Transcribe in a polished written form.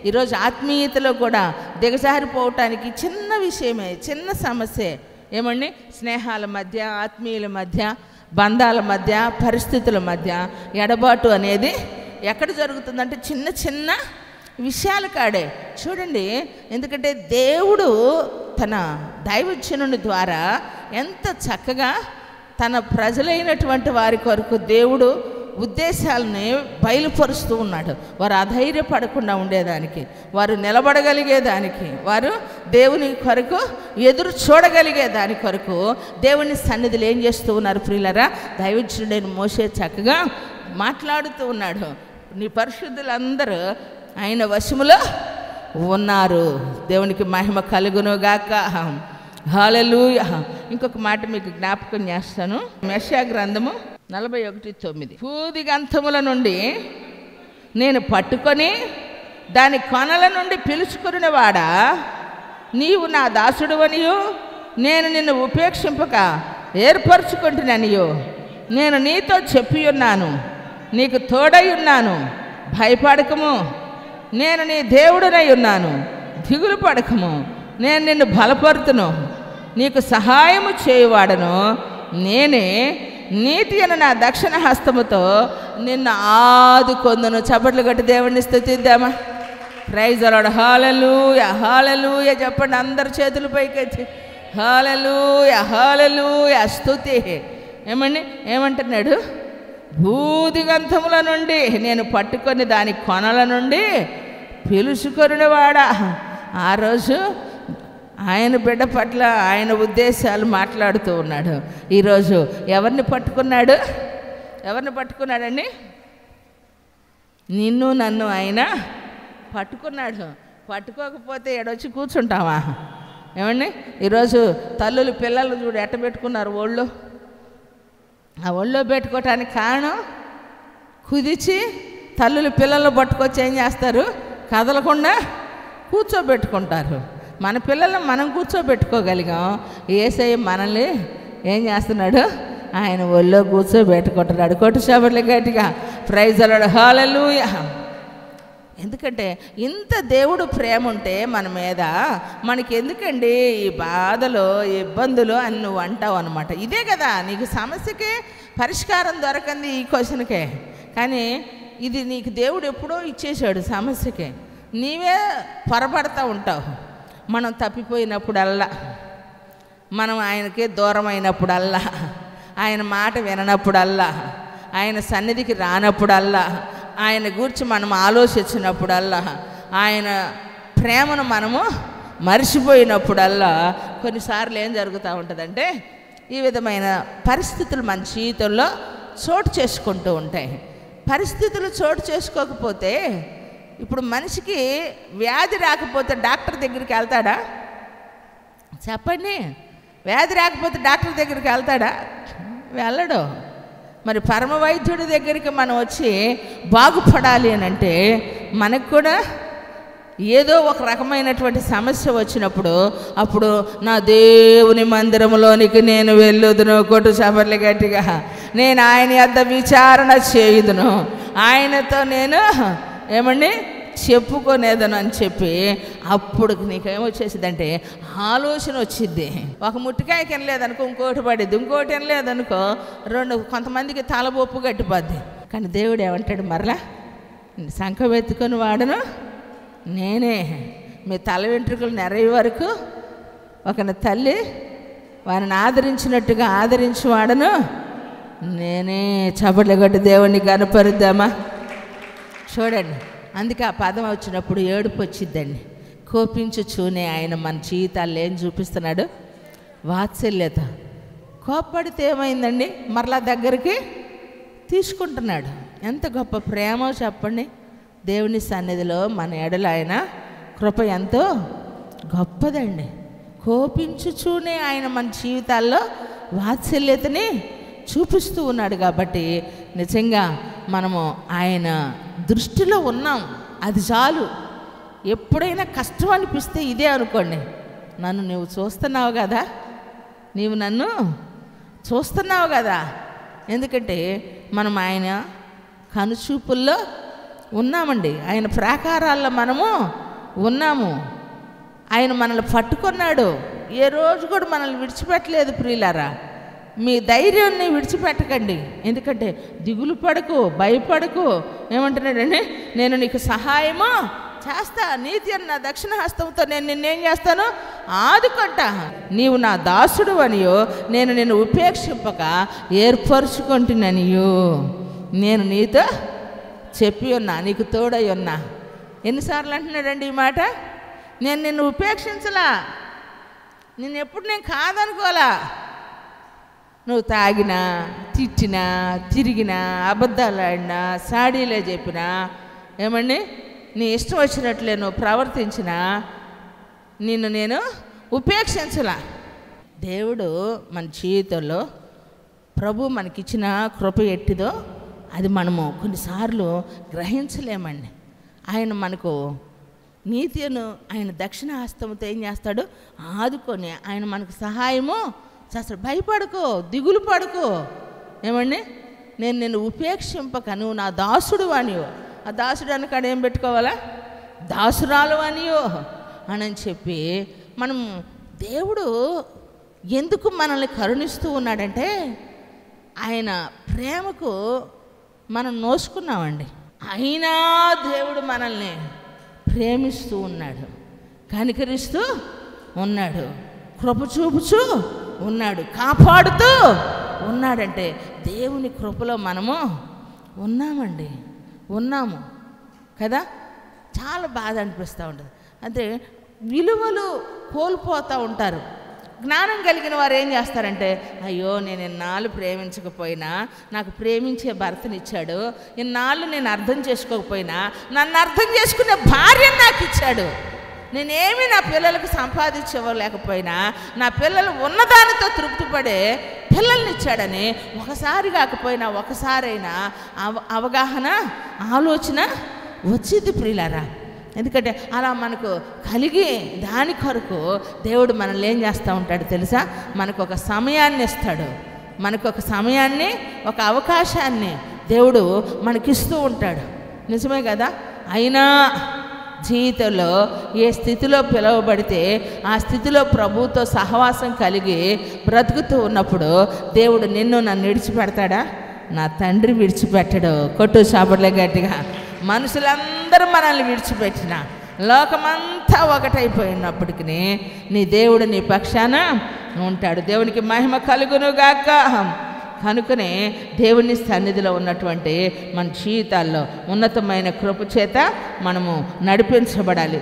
ఈరోజు ఆత్మీయతలో కూడా దిగజారిపోవటానికి చిన్న విషయమే, చిన్న సమస్య ఏమండి, స్నేహాల మధ్య, ఆత్మీయుల మధ్య, బంధాల మధ్య, పరిస్థితుల మధ్య ఎడబాటు అనేది ఎక్కడ జరుగుతుందంటే చిన్న చిన్న విషయాల కాడే. చూడండి, ఎందుకంటే దేవుడు తన దైవజనుని ద్వారా ఎంత చక్కగా తన ప్రజలైనటువంటి వారి కొరకు దేవుడు ఉద్దేశాలని బయలుపరుస్తూ ఉన్నాడు. వారు అధైర్యపడకుండా ఉండేదానికి, వారు నిలబడగలిగేదానికి, వారు దేవుని కొరకు ఎదురు చూడగలిగే దాని కొరకు దేవుని సన్నిధిలో ఏం చేస్తూ ఉన్నారు ప్రియులారా? దైవజనుడైన మోషే చక్కగా మాట్లాడుతూ ఉన్నాడు. నీ పరిశుద్ధులందరూ ఆయన వశములో ఉన్నారు, దేవునికి మహిమ కలుగును గాక. హల్లెలూయా. ఇంకొక మాట మీకు జ్ఞాపకం చేస్తాను. యెషయా గ్రంథము 41:9. భూదిగంతముల నుండి నేను పట్టుకొని దాని కొనల నుండి పిలుచుకునేవాడా, నీవు నా దాసుడువనియు నేను నిన్ను ఉపేక్షింపక ఏర్పరచుకుంటుననియు నేను నీతో చెప్పి ఉన్నాను, నీకు తోడై ఉన్నాను, భయపడకము, నేను నీ దేవుడునై ఉన్నాను, దిగులు పడకము, నేను నిన్ను బలపరుతును, నీకు సహాయము చేయువాడను నేనే, నీతి అను నా దక్షిణ హస్తముతో నిన్ను ఆదుకొందును. చప్పట్లు కొట్టి దేవుడిని స్తుతిద్దామా? Praise the lord. Hallelujah, hallelujah చెప్పండి అందరు చేతులు పైకెత్తి. హల్లెలూయా, హల్లెలూయా స్తుతి. ఏమండి, ఏమంటున్నాడు? భూదిగంతముల నుండి నేను పట్టుకొని దాని కొనల నుండి పిలుచుకొనివాడా. ఆ రోజు ఆయన బిడ్డ పట్ల ఆయన ఉద్దేశాలు మాట్లాడుతూ ఉన్నాడు. ఈరోజు ఎవరిని పట్టుకున్నాడు? ఎవరిని పట్టుకున్నాడండి? నిన్ను నన్ను ఆయన పట్టుకున్నాడు. పట్టుకోకపోతే ఎడొచ్చి కూర్చుంటావా? ఏమండి, ఈరోజు తల్లులు పిల్లలు చూడు ఎట్ట పెట్టుకున్నారు ఒళ్ళు. ఆ ఒళ్ళో పెట్టుకోవటానికి కారణం కుదిచి తల్లులు పిల్లలు పట్టుకొచ్చి ఏం చేస్తారు? కదలకుండా కూర్చోబెట్టుకుంటారు. మన పిల్లలను మనం కూర్చోబెట్టుకోగలిగాం. యేసయ్య మనల్ని ఏం చేస్తున్నాడు? ఆయన ఒళ్ళో కూర్చోబెట్టుకుంటున్నాడు. కొట్టు చప్పట్లు గట్టిగా. Praise the lord. హల్లెలూయా. ఎందుకంటే ఇంత దేవుడు ప్రేమ ఉంటే మన మీద మనకి ఎందుకండి ఈ బాధలు, ఇబ్బందులు అని నువ్వు అంటావు అనమాట. ఇదే కదా నీకు సమస్యకే పరిష్కారం దొరకంది, ఈ క్వశ్చన్కే. కానీ ఇది నీకు దేవుడు ఎప్పుడో ఇచ్చేసాడు సమస్యకే. నీవే పొరపడతా ఉంటావు. మనం తప్పిపోయినప్పుడల్లా, మనం ఆయనకే దూరం అయినప్పుడల్లా, ఆయన మాట విననప్పుడల్లా, ఆయన సన్నిధికి రానప్పుడల్లా, ఆయన గురించి మనం ఆలోచించినప్పుడల్లా, ఆయన ప్రేమను మనము మర్చిపోయినప్పుడల్లా కొన్నిసార్లు ఏం జరుగుతూ ఉంటుందంటే ఈ విధమైన పరిస్థితులు మన జీవితంలో చోటు చేసుకుంటూ ఉంటాయి. పరిస్థితులు చోటు చేసుకోకపోతే, ఇప్పుడు మనిషికి వ్యాధి రాకపోతే డాక్టర్ దగ్గరికి వెళ్తాడా? చెప్పండి. వ్యాధి రాకపోతే డాక్టర్ దగ్గరికి వెళ్తాడా? వెళ్ళడు. మరి పరమ వైద్యుడి దగ్గరికి మనం వచ్చి బాగుపడాలి అని అంటే మనకు కూడా ఏదో ఒక రకమైనటువంటి సమస్య వచ్చినప్పుడు అప్పుడు నా దేవుని మందిరంలోనికి నేను వెళ్ళుదును. కొట్టు చప్పట్లు గట్టిగా. నేను ఆయన యొద్ద విచారణ చేయుదును, ఆయనతో నేను ఏమండి చెప్పుకోనేదను అని చెప్పి అప్పుడు నీకేమొచ్చేసిద్దంటే ఆలోచన వచ్చిద్ది. ఒక ముట్టికాయ తినలేదనుకో ఇంకోటి పడిద్ది, ఇంకోటి తినలేదనుకో రెండు, కొంతమందికి తలబొప్పు గట్టిపోద్ది. కానీ దేవుడు ఏమంటాడు? మరలా శంఖం ఎత్తుకొని వాడను నేనే. మీ తల వెంట్రుకలు నెరవే వరకు ఒక తల్లి వారిని ఆదరించినట్టుగా ఆదరించి వాడను నేనే. చప్పట్లు కొట్టి దేవుణ్ణి కనపరుద్దామా? చూడండి, అందుకే ఆ పదం వచ్చినప్పుడు ఏడుపు వచ్చిద్దండి. కోపించుచూనే ఆయన మన జీవితాల్లో ఏం చూపిస్తున్నాడు? వాత్సల్యత. కోప్పడితే ఏమైందండి? మరలా దగ్గరికి తీసుకుంటున్నాడు. ఎంత గొప్ప ప్రేమో చెప్పండి. దేవుని సన్నిధిలో మన ఎడల ఆయన కృప ఎంతో గొప్పదండి. కోపించుచూనే ఆయన మన జీవితాల్లో వాత్సల్యతని చూపిస్తూ ఉన్నాడు. కాబట్టి నిజంగా మనము ఆయన దృష్టిలో ఉన్నాం, అది చాలు. ఎప్పుడైనా కష్టం అనిపిస్తే ఇదే అనుకోండి, నన్ను నువ్వు చూస్తున్నావు కదా, నీవు నన్ను చూస్తున్నావు కదా. ఎందుకంటే మనం ఆయన కనుచూపుల్లో ఉన్నామండి. ఆయన ప్రాకారాల్లో మనము ఉన్నాము. ఆయన మనల్ని పట్టుకున్నాడు. ఏ రోజు కూడా మనల్ని విడిచిపెట్టలేదు ప్రియులారా. మీ ధైర్యాన్ని విడిచిపెట్టకండి. ఎందుకంటే దిగులు పడకు, భయపడకు. ఏమంటున్నాడండి, నేను నీకు సహాయము చేస్తా, నీతి అన్న దక్షిణ హస్తంతో నేను నిన్నేం చేస్తాను, ఆదుకుంటా. నీవు నా దాసుడు అనియో, నేను నిన్ను ఉపేక్షింపక ఏర్పరచుకుంటున్నానియో, నేను నీతో చెప్పి ఉన్నా, నీకు తోడై ఉన్నా. ఎన్నిసార్లు అంటున్నాడండి ఈ మాట? నేను నిన్ను ఉపేక్షించలా, ఎప్పుడు నేను కాదనుకోలా. నువ్వు తాగినా, తిట్టినా, తిరిగినా, అబద్ధాలు ఆడినా, సాడీలే చెప్పినా, ఏమండి నీ ఇష్టం వచ్చినట్లే నువ్వు ప్రవర్తించినా నిన్ను నేను ఉపేక్షించలా. దేవుడు మన జీవితంలో ప్రభు మనకిచ్చిన కృప ఎట్టిదో అది మనము కొన్నిసార్లు గ్రహించలేమండి. ఆయన మనకు నీతిను ఆయన దక్షిణ హస్తంతో ఏం చేస్తాడు, ఆదుకొని ఆయన మనకు సహాయము చేస్తాడు. భయపడుకో, దిగులు పడుకో. ఏమండి, నేను నిన్ను ఉపేక్షింపక, నువ్వు నా దాసుడు అనియో. ఆ దాసుడు అని కాడ ఏం పెట్టుకోవాలా, దాసురాలు అనియో అని చెప్పి మనం దేవుడు ఎందుకు మనల్ని కరుణిస్తూ ఉన్నాడంటే ఆయన ప్రేమకు మనం నోసుకున్నామండి. అయినా దేవుడు మనల్ని ప్రేమిస్తూ ఉన్నాడు, కనికరిస్తూ ఉన్నాడు, కృప చూపుచూ ఉన్నాడు, కాపాడుతూ ఉన్నాడంటే దేవుని కృపలో మనము ఉన్నామండి, ఉన్నాము కదా. చాలా బాధ అనిపిస్తూ ఉంటుంది. అంటే విలువలు కోల్పోతూ ఉంటారు. జ్ఞానం కలిగిన వారు ఏం చేస్తారంటే, అయ్యో నేను ఇన్నాళ్ళు ప్రేమించకపోయినా నాకు ప్రేమించే భర్తనిచ్చాడు, ఇన్నాళ్ళు నేను అర్థం చేసుకోకపోయినా నన్ను అర్థం చేసుకునే భార్యను నాకు ఇచ్చాడు, నేనేమి నా పిల్లలకు సంపాదించలేకపోయినా నా పిల్లలు ఉన్నదానితో తృప్తిపడే పిల్లల్ని ఇచ్చాడని ఒకసారి కాకపోయినా ఒకసారైనా అవగాహన, ఆలోచన వచ్చింది ప్రియులారా. ఎందుకంటే అలా మనకు కలిగి దాని కొరకు దేవుడు మనల్ని ఏం చేస్తూ ఉంటాడు తెలుసా, మనకు ఒక సమయాన్ని ఇస్తాడు, మనకు ఒక సమయాన్ని, ఒక అవకాశాన్ని దేవుడు మనకిస్తూ ఉంటాడు. నిజమే కదా. అయినా జీవితంలో ఏ స్థితిలో పిలువబడితే ఆ స్థితిలో ప్రభువుతో సహవాసం కలిగి బ్రతుకుతూ ఉన్నప్పుడు దేవుడు నిన్ను నన్ను విడిచిపెడతాడా? నా తండ్రి విడిచిపెట్టడు. కొట్టు చాపట్లే గట్టిగా. మనుషులందరూ మనల్ని విడిచిపెట్టిన, లోకమంతా ఒకటైపోయినప్పటికీ నీ దేవుడు నీ పక్షాన ఉంటాడు. దేవునికి మహిమ కలుగును గాక. కనుకనే దేవుని సన్నిధిలో ఉన్నటువంటి మన జీవితాల్లో ఉన్నతమైన కృప చేత మనము నడిపించబడాలి.